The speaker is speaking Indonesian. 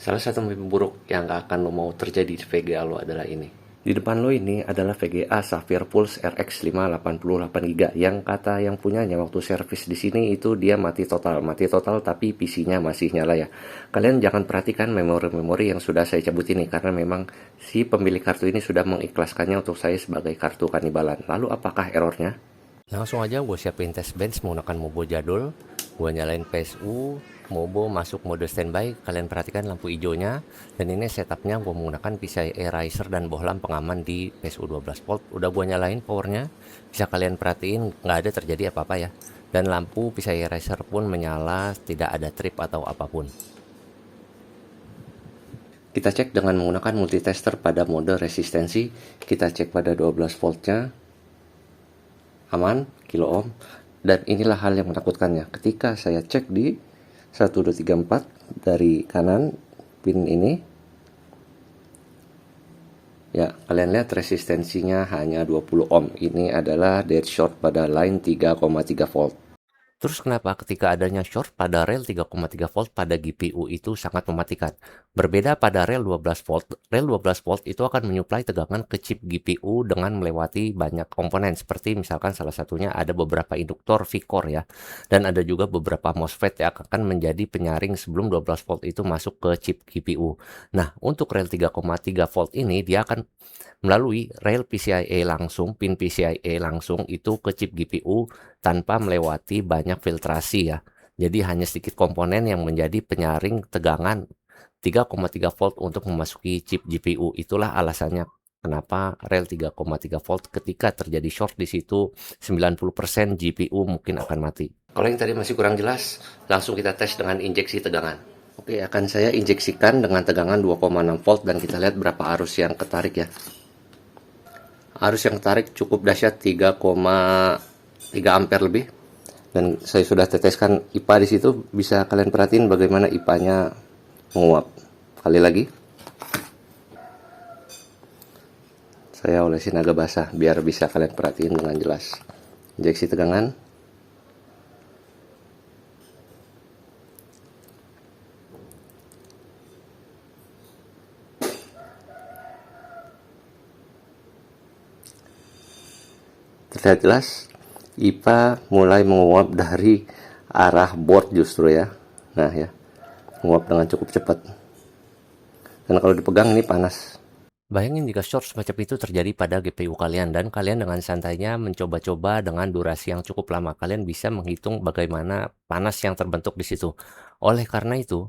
Salah satu mimpi buruk yang gak akan lo mau terjadi di VGA lo adalah ini. Di depan lo ini adalah VGA Sapphire Pulse RX 588GB yang kata yang punyanya waktu servis di sini itu dia mati total tapi PC-nya masih nyala ya. Kalian jangan perhatikan memori-memori yang sudah saya cabut ini karena memang si pemilik kartu ini sudah mengikhlaskannya untuk saya sebagai kartu kanibalan. Lalu apakah errornya? Langsung aja gue siapin test bench menggunakan Mobo jadul. Gue nyalain PSU, Mobo masuk mode standby. Kalian perhatikan lampu hijaunya. Dan ini setupnya gue menggunakan PCIe riser dan bohlam pengaman di PSU 12 volt. Udah gue nyalain powernya. Bisa kalian perhatiin nggak ada terjadi apa-apa ya. Dan lampu PCIe riser pun menyala, tidak ada trip atau apapun. Kita cek dengan menggunakan multitester pada mode resistensi. Kita cek pada 12 voltnya. Aman, kilo ohm. Dan inilah hal yang menakutkannya. Ketika saya cek di 1, 2, 3, 4 dari kanan pin ini, ya kalian lihat resistensinya hanya 20 ohm. Ini adalah dead short pada line 3,3 volt. Terus kenapa ketika adanya short pada rel 3,3 volt pada GPU itu sangat mematikan? Berbeda pada rel 12 volt itu akan menyuplai tegangan ke chip GPU dengan melewati banyak komponen seperti misalkan salah satunya ada beberapa induktor V-core ya. Dan ada juga beberapa MOSFET yang akan menjadi penyaring sebelum 12 volt itu masuk ke chip GPU. Nah, untuk rel 3,3 volt ini dia akan melalui rel PCIe langsung, pin PCIe langsung itu ke chip GPU tanpa melewati banyak filtrasi ya. Jadi hanya sedikit komponen yang menjadi penyaring tegangan 3,3 volt untuk memasuki chip GPU. Itulah alasannya kenapa rel 3,3 volt ketika terjadi short di situ 90% GPU mungkin akan mati. Kalau yang tadi masih kurang jelas, langsung kita tes dengan injeksi tegangan. Oke, akan saya injeksikan dengan tegangan 2,6 volt dan kita lihat berapa arus yang ketarik ya. Arus yang tarik cukup dahsyat 3,3 ampere lebih. Dan saya sudah teteskan IPA di situ, bisa kalian perhatiin bagaimana IPA-nya menguap. Kali lagi. Saya olesin agak basah biar bisa kalian perhatiin dengan jelas. Injeksi tegangan. Terlihat jelas IPA mulai menguap dari arah board justru ya. Nah ya, menguap dengan cukup cepat. Dan kalau dipegang ini panas. Bayangin jika short semacam itu terjadi pada GPU kalian dan kalian dengan santainya mencoba-coba dengan durasi yang cukup lama. Kalian bisa menghitung bagaimana panas yang terbentuk di situ. Oleh karena itu,